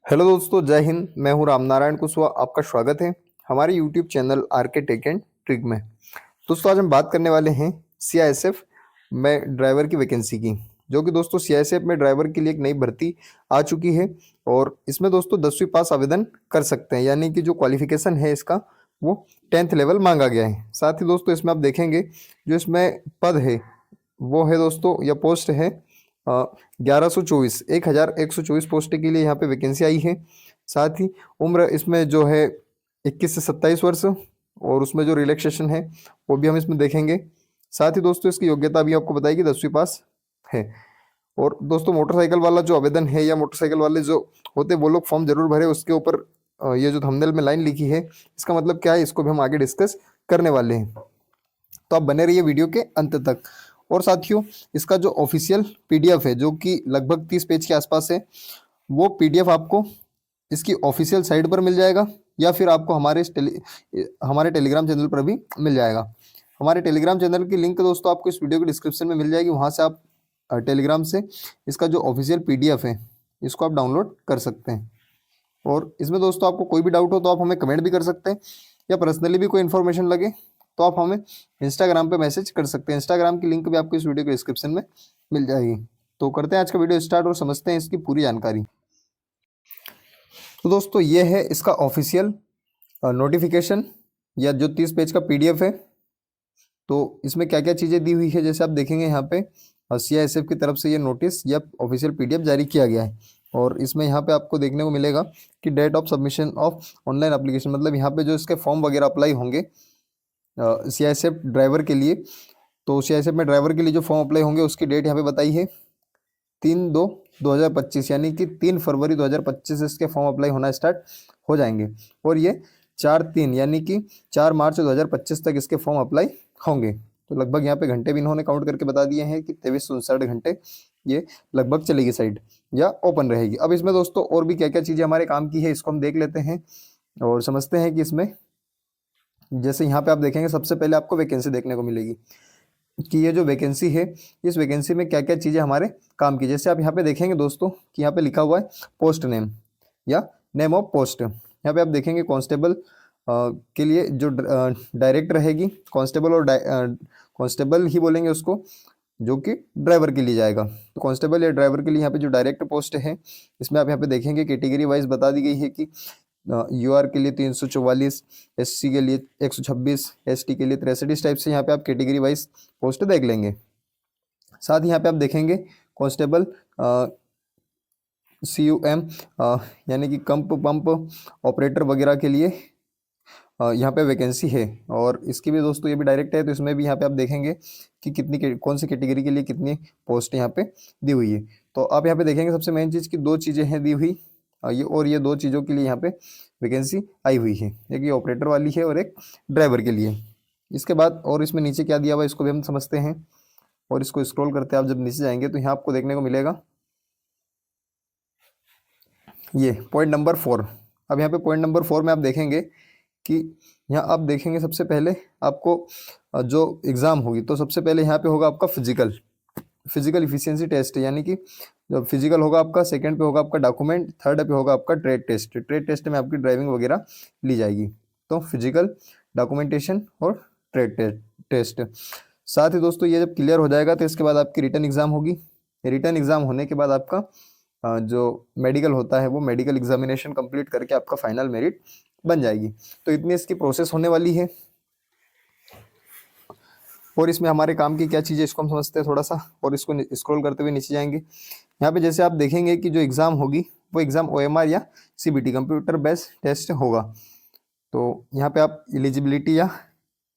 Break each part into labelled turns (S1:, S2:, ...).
S1: Hello दोस्तों, जय हिंद। मैं हूं रामनारायण कुशवाहा। आपका स्वागत है हमारे यूट्यूब चैनल आर के टेक एंड ट्रिक में। दोस्तों, आज हम बात करने वाले हैं सीआईएसएफ में ड्राइवर की वैकेंसी की, जो कि दोस्तों सीआईएसएफ में ड्राइवर के लिए एक नई भर्ती आ चुकी है। और इसमें दोस्तों 10वीं पास आवेदन कर सकते हैं, यानी कि जो क्वालिफिकेशन है इसका वो 10th लेवल मांगा गया है। साथ ही दोस्तों इसमें आप देखेंगे जो इसमें पद है वो है दोस्तों, या पोस्ट है 1124 1124 पोस्ट के लिए यहाँ पे वैकेंसी आई है। साथ ही उम्र इसमें जो है 21 से 27 वर्ष, और उसमें जो रिलैक्सेशन है वो भी हम इसमें देखेंगे। साथ ही दोस्तों इसकी योग्यता भी आपको बताइए कि 10वीं पास है। और दोस्तों मोटरसाइकिल वाला जो आवेदन है, या मोटरसाइकिल वाले जो होते हैं वो लोग फॉर्म जरूर भरे। उसके ऊपर ये जो थंबनेल में लाइन लिखी है इसका मतलब क्या है, इसको भी हम आगे डिस्कस करने वाले हैं। तो आप बने रहिए वीडियो के अंत तक। और साथियों, इसका जो ऑफिशियल पीडीएफ है जो कि लगभग 30 पेज के आसपास है, वो पीडीएफ आपको इसकी ऑफिशियल साइट पर मिल जाएगा, या फिर आपको हमारे टेलीग्राम चैनल पर भी मिल जाएगा। हमारे टेलीग्राम चैनल की लिंक दोस्तों आपको इस वीडियो के डिस्क्रिप्शन में मिल जाएगी। वहाँ से आप टेलीग्राम से इसका जो ऑफिशियल पीडीएफ है इसको आप डाउनलोड कर सकते हैं। और इसमें दोस्तों आपको कोई भी डाउट हो तो आप हमें कमेंट भी कर सकते हैं, या पर्सनली भी कोई इन्फॉर्मेशन लगे तो आप हमें इंस्टाग्राम पे मैसेज कर सकते हैं। इंस्टाग्राम की लिंक भी आपको इस वीडियो के डिस्क्रिप्शन में मिल जाएगी। तो करते हैं आज का वीडियो स्टार्ट और समझते हैं इसकी पूरी जानकारी। तो दोस्तों ये है इसका ऑफिशियल नोटिफिकेशन, या जो 30 पेज का पीडीएफ है। तो इसमें क्या क्या चीज़ें दी हुई है, जैसे आप देखेंगे यहाँ पे सीआईएसएफ की तरफ से ये नोटिस या ऑफिशियल पीडीएफ जारी किया गया है। और इसमें यहाँ पे आपको देखने को मिलेगा कि date of submission of online application, मतलब यहाँ पे जो इसके फॉर्म वगैरह अप्लाई होंगे सीआईएसएफ ड्राइवर के लिए। तो सीआईएसएफ में ड्राइवर के लिए जो फॉर्म अप्लाई होंगे उसकी डेट यहाँ पे बताई है 3/2/2025, यानी कि 3 फरवरी 2025 से इसके फॉर्म अप्लाई होना स्टार्ट हो जाएंगे। और ये 4/3 यानी कि 4 मार्च 2025 तक इसके फॉर्म अप्लाई होंगे। तो लगभग यहाँ पे घंटे भी इन्होंने काउंट करके बता दिए हैं कि 23 से 59 घंटे ये लगभग चलेगी साइड, या ओपन रहेगी। अब इसमें दोस्तों और भी क्या क्या चीज़ें हमारे काम की है इसको हम देख लेते हैं और समझते हैं कि इसमें, जैसे यहाँ पे आप देखेंगे सबसे पहले आपको वैकेंसी देखने को मिलेगी कि ये जो वैकेंसी है इस वैकेंसी में क्या क्या चीज़ें हमारे काम की। जैसे आप यहाँ पे देखेंगे दोस्तों कि यहाँ पे लिखा हुआ है पोस्ट नेम या नेम ऑफ पोस्ट। यहाँ पे आप देखेंगे कांस्टेबल के लिए जो डायरेक्ट रहेगी, कांस्टेबल और कांस्टेबल ही बोलेंगे उसको, जो कि ड्राइवर के लिए जाएगा। तो कांस्टेबल या ड्राइवर के लिए यहाँ पे जो डायरेक्ट पोस्ट है इसमें आप यहाँ पे देखेंगे कैटेगरी वाइज बता दी गई है कि यूआर के लिए 344, एससी के लिए 126, एसटी के लिए 63। इस टाइप से यहाँ पे आप कैटेगरी वाइज पोस्ट देख लेंगे। साथ ही यहाँ पे आप देखेंगे कांस्टेबल CUM यानी कि पंप ऑपरेटर वगैरह के लिए यहाँ पे वैकेंसी है। और इसकी भी दोस्तों ये भी डायरेक्ट है, तो इसमें भी यहाँ पे आप देखेंगे कि कौन सी कैटेगरी के लिए कितनी पोस्ट यहाँ पे दी हुई है। तो आप यहाँ पे देखेंगे सबसे मेन चीज़ की 2 चीज़ें हैं दी हुई, ये 2 चीज़ों के लिए यहाँ पे वैकेंसी आई हुई है, एक ये ऑपरेटर वाली है और एक ड्राइवर के लिए। इसके बाद और इसमें नीचे क्या दिया हुआ है इसको भी हम समझते हैं। और इसको स्क्रॉल करते हैं आप जब नीचे जाएंगे तो यहाँ आपको देखने को मिलेगा ये पॉइंट नंबर 4। अब यहाँ पे पॉइंट नंबर 4 में आप देखेंगे कि यहाँ आप देखेंगे सबसे पहले आपको जो एग्ज़ाम होगी तो सबसे पहले यहाँ पे होगा आपका फिजिकल इफिशियंसी टेस्ट, यानी कि जब फिजिकल होगा आपका, सेकंड पे होगा आपका डॉक्यूमेंट, थर्ड पे होगा आपका ट्रेड टेस्ट में आपकी ड्राइविंग वगैरह ली जाएगी। तो फिजिकल, डॉक्यूमेंटेशन और टेस्ट। साथ ही दोस्तों ये जब क्लियर हो जाएगा तो इसके बाद आपकी रिटर्न एग्ज़ाम होगी। रिटर्न एग्ज़ाम होने के बाद आपका जो मेडिकल होता है वो मेडिकल एग्जामिनेशन कंप्लीट करके आपका फाइनल मेरिट बन जाएगी। तो इतनी इसकी प्रोसेस होने वाली है। और इसमें हमारे काम की क्या चीज़ें इसको हम समझते हैं थोड़ा सा, और इसको स्क्रॉल करते हुए नीचे जाएंगे। यहाँ पे जैसे आप देखेंगे कि जो एग्ज़ाम होगी वो एग्ज़ाम OMR या CBT कंप्यूटर बेस्ड टेस्ट होगा। तो यहाँ पे आप एलिजिबिलिटी या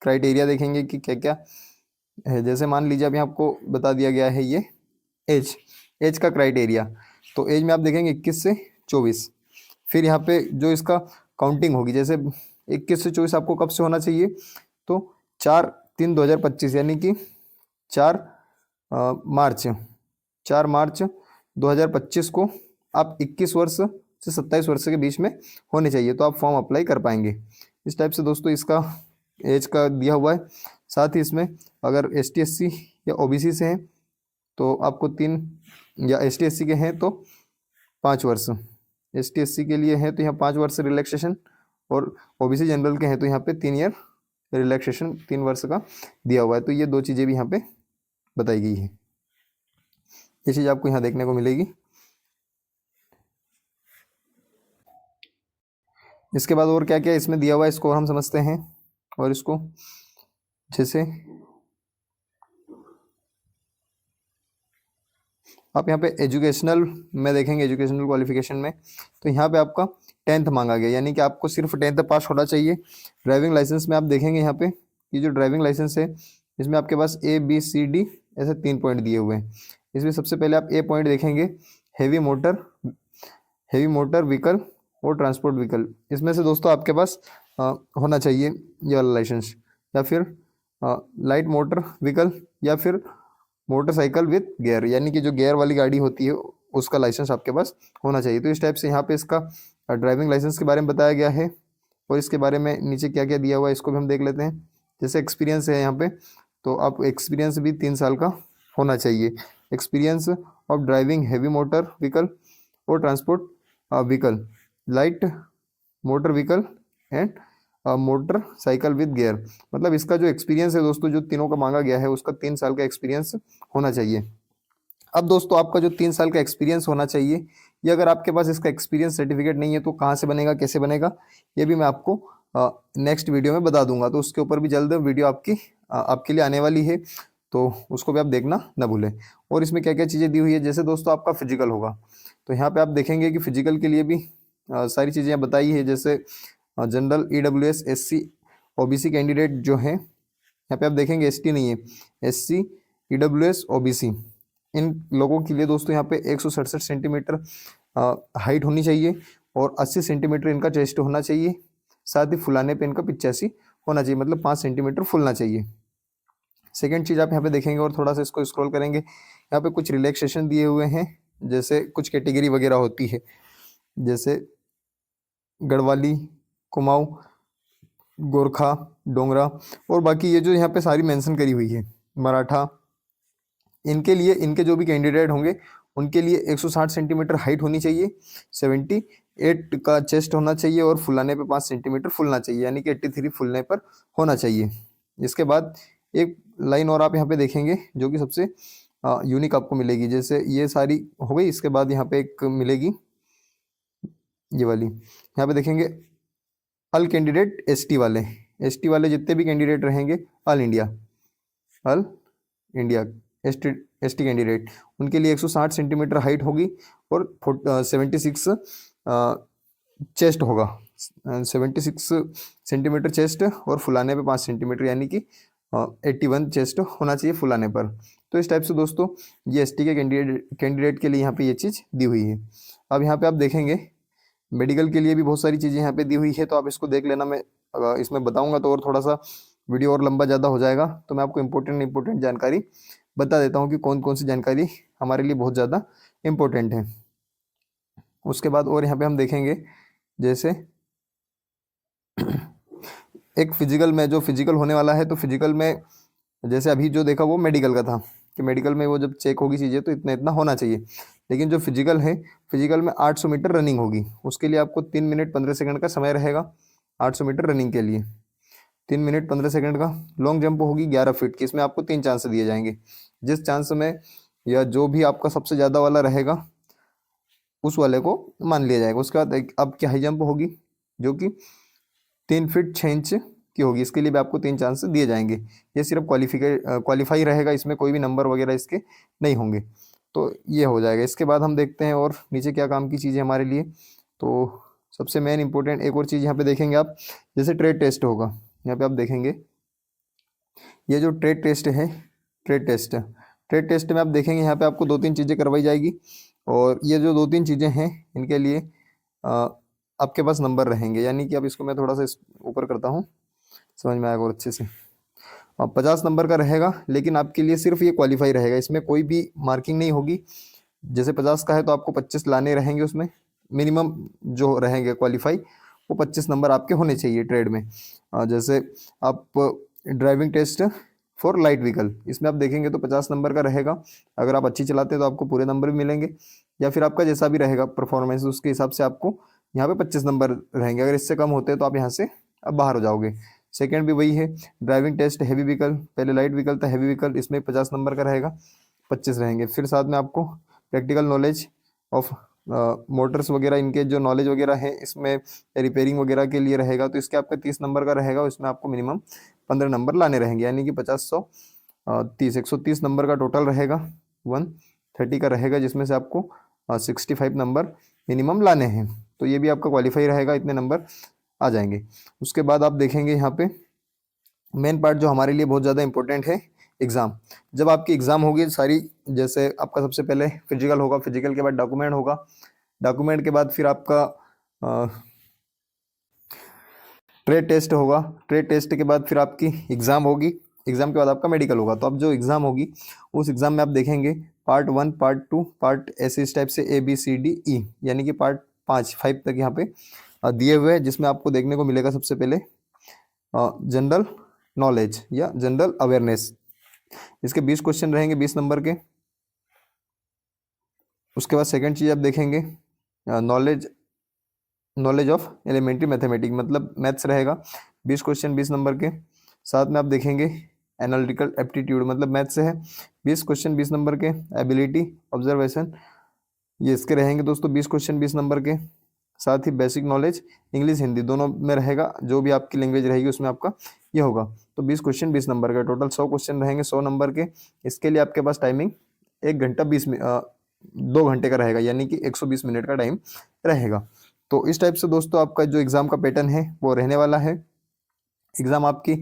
S1: क्राइटेरिया देखेंगे कि क्या क्या है। जैसे मान लीजिए अभी आपको बता दिया गया है ये एज का क्राइटेरिया। तो एज में आप देखेंगे 21 से 24। फिर यहाँ पे जो इसका काउंटिंग होगी, जैसे 21 से 24 आपको कब से होना चाहिए, तो 4/3/2025 यानी कि 4 मार्च 2025 को आप 21 वर्ष से 27 वर्ष के बीच में होने चाहिए, तो आप फॉर्म अप्लाई कर पाएंगे। इस टाइप से दोस्तों इसका एज का दिया हुआ है। साथ ही इसमें अगर ST SC या OBC से हैं तो आपको 3, या ST SC के हैं तो 5 वर्ष, ST SC के लिए है तो यहाँ 5 वर्ष रिलैक्सेशन, और OBC जनरल के हैं तो यहाँ पे 3 ईयर रिलैक्सेशन 3 वर्ष का दिया हुआ है। तो ये 2 चीज़ें भी यहाँ पे बताई गई है। ये चीज़ आपको यहाँ देखने को मिलेगी। इसके बाद और क्या क्या इसमें दिया हुआ है इसको हम समझते हैं। और इसको जैसे आप यहाँ पे एजुकेशनल में देखेंगे, एजुकेशनल क्वालिफिकेशन में तो यहाँ पे आपका 10th मांगा गया, यानी कि आपको सिर्फ 10th पास होना चाहिए। ड्राइविंग लाइसेंस में आप देखेंगे यहाँ पे ये जो ड्राइविंग लाइसेंस है इसमें आपके पास ABCD ऐसे 3 पॉइंट दिए हुए हैं। इसमें सबसे पहले आप A पॉइंट देखेंगे, हेवी मोटर व्हीकल और ट्रांसपोर्ट व्हीकल। इसमें से दोस्तों आपके पास होना चाहिए ये वाला लाइसेंस, या फिर लाइट मोटर व्हीकल, या फिर मोटरसाइकिल विथ गियर, यानी कि जो गियर वाली गाड़ी होती है उसका लाइसेंस आपके पास होना चाहिए। तो इस टाइप से यहाँ पे इसका ड्राइविंग लाइसेंस के बारे में बताया गया है। और इसके बारे में नीचे क्या क्या दिया हुआ है इसको भी हम देख लेते हैं। जैसे एक्सपीरियंस है यहाँ पे, तो आप एक्सपीरियंस भी 3 साल का होना चाहिए। Experience of driving heavy motor vehicle और transport vehicle, light motor vehicle and motorcycle with gear. मतलब इसका जो एक्सपीरियंस है दोस्तों, जो तीनों का मांगा गया है उसका 3 साल का एक्सपीरियंस होना चाहिए। अब दोस्तों आपका जो 3 साल का एक्सपीरियंस होना चाहिए, ये अगर आपके पास इसका एक्सपीरियंस सर्टिफिकेट नहीं है तो कहाँ से बनेगा, कैसे बनेगा, ये भी मैं आपको नेक्स्ट वीडियो में बता दूंगा। तो उसके ऊपर भी जल्द वीडियो आपके लिए आने वाली है, तो उसको भी आप देखना ना भूलें। और इसमें क्या क्या चीज़ें दी हुई है, जैसे दोस्तों आपका फिजिकल होगा तो यहाँ पे आप देखेंगे कि फिजिकल के लिए भी सारी चीज़ें बताई है। जैसे general EWS SC OBC candidate जो हैं, यहाँ पे आप देखेंगे ST नहीं है, SC EWS OBC इन लोगों के लिए दोस्तों यहाँ पे 167 सेंटीमीटर हाइट होनी चाहिए और 80 सेंटीमीटर इनका चेस्ट होना चाहिए। साथ ही फुलाने पे इनका 85 होना चाहिए, मतलब 5 सेंटीमीटर फुलना चाहिए। सेकेंड चीज़ आप यहाँ पे देखेंगे और थोड़ा सा इसको स्क्रॉल करेंगे, यहाँ पे कुछ रिलैक्सेशन दिए हुए हैं। जैसे कुछ कैटेगरी वगैरह होती है, जैसे गढ़वाली, कुमाऊं, गोरखा, डोंगरा, और बाकी ये जो यहाँ पे सारी मेंशन करी हुई है, मराठा, इनके लिए इनके जो भी कैंडिडेट होंगे उनके लिए 160 सेंटीमीटर हाइट होनी चाहिए, 78 का चेस्ट होना चाहिए और फुलाने पे 5 सेंटीमीटर फुलना चाहिए, यानी कि 83 फुलने पर होना चाहिए। इसके बाद एक लाइन और आप यहाँ पे देखेंगे जो कि सबसे यूनिक आपको मिलेगी। जैसे ये सारी हो गई, इसके बाद यहाँ पे एक मिलेगी ये वाली, यहाँ पे देखेंगे ऑल कैंडिडेट ST वाले जितने भी कैंडिडेट रहेंगे ऑल इंडिया ST कैंडिडेट, उनके लिए 160 सेंटीमीटर हाइट होगी और 76 चेस्ट होगा, 76 सेंटीमीटर चेस्ट और फुलाने पे 5 सेंटीमीटर, यानी कि 81 चेस्ट होना चाहिए फुलाने पर। तो इस टाइप से दोस्तों ये ST के कैंडिडेट के लिए यहाँ पे ये चीज़ दी हुई है। अब यहाँ पे आप देखेंगे मेडिकल के लिए भी बहुत सारी चीज़ें यहाँ पे दी हुई है, तो आप इसको देख लेना। मैं इसमें बताऊंगा तो और थोड़ा सा वीडियो और लंबा ज़्यादा हो जाएगा, तो मैं आपको इम्पोर्टेंट जानकारी बता देता हूँ कि कौन कौन सी जानकारी हमारे लिए बहुत ज़्यादा इम्पोर्टेंट है। उसके बाद और यहाँ पे हम देखेंगे, जैसे एक फिजिकल में जो फिजिकल होने वाला है, तो फिजिकल में जैसे अभी जो देखा वो मेडिकल का था कि मेडिकल में वो जब चेक होगी चीज़ें तो इतना इतना होना चाहिए, लेकिन जो फिजिकल है, फिजिकल में 800 मीटर रनिंग होगी, उसके लिए आपको 3 मिनट 15 सेकंड का समय रहेगा 800 मीटर रनिंग के लिए, 3 मिनट 15 सेकंड का। लॉन्ग जंप होगी 11 फीट की, इसमें आपको 3 चांस दिए जाएंगे। जिस चांस में या जो भी आपका सबसे ज़्यादा वाला रहेगा उस वाले को मान लिया जाएगा। उसके बाद आपकी हाई जंप होगी जो कि 3 फीट 6 इंच की होगी, इसके लिए भी आपको 3 चांस दिए जाएंगे। ये सिर्फ क्वालिफाई रहेगा, इसमें कोई भी नंबर वगैरह इसके नहीं होंगे, तो ये हो जाएगा। इसके बाद हम देखते हैं और नीचे क्या काम की चीज़ें हमारे लिए। तो सबसे मेन इंपॉर्टेंट एक और चीज़ यहाँ पे देखेंगे आप, जैसे ट्रेड टेस्ट होगा, यहाँ पे आप देखेंगे ये जो ट्रेड टेस्ट है, ट्रेड टेस्ट में आप देखेंगे यहाँ पे आपको 2-3 चीज़ें करवाई जाएगी, और ये जो 2-3 चीज़ें हैं इनके लिए आपके पास नंबर रहेंगे, यानी कि अब इसको मैं थोड़ा सा ऊपर करता हूँ, समझ में आएगा और अच्छे से। 50 नंबर का रहेगा, लेकिन आपके लिए सिर्फ ये क्वालिफाई रहेगा, इसमें कोई भी मार्किंग नहीं होगी। जैसे 50 का है तो आपको 25 लाने रहेंगे, उसमें मिनिमम जो रहेंगे क्वालिफाई वो 25 नंबर आपके होने चाहिए ट्रेड में। जैसे आप driving test for light vehicle, इसमें आप देखेंगे तो 50 नंबर का रहेगा। अगर आप अच्छी चलाते हैं तो आपको पूरे नंबर भी मिलेंगे, या फिर आपका जैसा भी रहेगा परफॉर्मेंस उसके हिसाब से आपको यहाँ पे 25 नंबर रहेंगे। अगर इससे कम होते हैं तो आप यहाँ से अब बाहर हो जाओगे। सेकंड भी वही है, ड्राइविंग टेस्ट हैवी व्हीकल, पहले लाइट व्हीकल था हैवी व्हीकल, इसमें 50 नंबर का रहेगा, 25 रहेंगे। फिर साथ में आपको प्रैक्टिकल नॉलेज ऑफ मोटर्स वगैरह, इनके जो नॉलेज वगैरह है इसमें रिपेयरिंग वगैरह के लिए रहेगा, तो इसके आपका 30 नंबर का रहेगा। इसमें आपको मिनिमम 15 नंबर लाने रहेंगे, यानी कि 50 100 30 130 नंबर का टोटल रहेगा, 130 का रहेगा, जिसमें से आपको 65 नंबर मिनिमम लाने हैं। तो ये भी आपका क्वालिफाई रहेगा, इतने नंबर आ जाएंगे। उसके बाद आप देखेंगे यहाँ पे मेन पार्ट जो हमारे लिए बहुत ज़्यादा इंपॉर्टेंट है, एग्ज़ाम। जब आपकी एग्ज़ाम होगी सारी, जैसे आपका सबसे पहले फिजिकल होगा, फिजिकल के बाद डॉक्यूमेंट होगा, डॉक्यूमेंट के बाद फिर आपका ट्रेड टेस्ट होगा, ट्रेड टेस्ट के बाद फिर आपकी एग्ज़ाम होगी, एग्ज़ाम के बाद आपका मेडिकल होगा। तो अब जो एग्ज़ाम होगी उस एग्ज़ाम में आप देखेंगे पार्ट 1 पार्ट 2 पार्ट, ऐसे इस टाइप से ABCDE, यानी कि पार्ट 5 तक यहाँ पे दिए हुए हैं, जिसमें आपको देखने को मिलेगा सबसे पहले जनरल नॉलेज या जनरल अवेयरनेस। इसके 20 क्वेश्चन रहेंगे 20 नंबर के। उसके बाद सेकंड चीज़ आप देखेंगे नॉलेज ऑफ एलिमेंट्री मैथमेटिक्स, मतलब मैथ्स रहेगा, 20 क्वेश्चन 20 नंबर के। साथ में आप देखेंगे एनालिटिकल एप्टीट्यूड, मतलब मैथ्स है, 20 क्वेश्चन 20 नंबर के। एबिलिटी ऑब्जर्वेशन, ये इसके रहेंगे दोस्तों 20 क्वेश्चन 20 नंबर के। साथ ही बेसिक नॉलेज इंग्लिश हिंदी दोनों में रहेगा, जो भी आपकी लैंग्वेज रहेगी उसमें आपका ये होगा। तो 20 क्वेश्चन 20 नंबर का, टोटल 100 क्वेश्चन रहेंगे 100 नंबर के। इसके लिए आपके पास टाइमिंग 1 घंटा 2 घंटे का रहेगा, यानी कि 120 मिनट का टाइम रहेगा। तो इस टाइप से दोस्तों आपका जो एग्ज़ाम का पैटर्न है वो रहने वाला है। एग्ज़ाम आपकी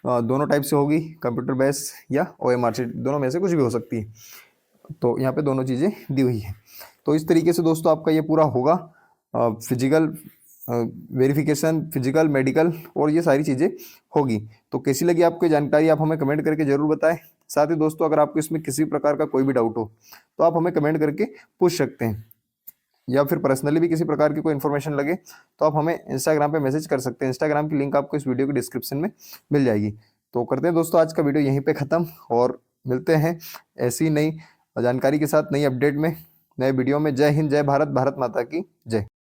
S1: दोनों टाइप से होगी, कंप्यूटर बेस या OMR शीट, दोनों में से कुछ भी हो सकती है। तो यहाँ पे दोनों चीज़ें दी हुई है। तो इस तरीके से दोस्तों आपका ये पूरा होगा, फिजिकल वेरिफिकेशन, फिजिकल, मेडिकल और ये सारी चीज़ें होगी। तो कैसी लगी आपको जानकारी, आप हमें कमेंट करके ज़रूर बताएं। साथ ही दोस्तों अगर आपको इसमें किसी प्रकार का कोई भी डाउट हो तो आप हमें कमेंट करके पूछ सकते हैं, या फिर पर्सनली भी किसी प्रकार की कोई इन्फॉर्मेशन लगे तो आप हमें इंस्टाग्राम पे मैसेज कर सकते हैं। इंस्टाग्राम की लिंक आपको इस वीडियो के डिस्क्रिप्शन में मिल जाएगी। तो करते हैं दोस्तों आज का वीडियो यहीं पे ख़त्म, और मिलते हैं ऐसी नई जानकारी के साथ, नई अपडेट में, नए वीडियो में। जय हिंद, जय भारत, भारत माता की जय।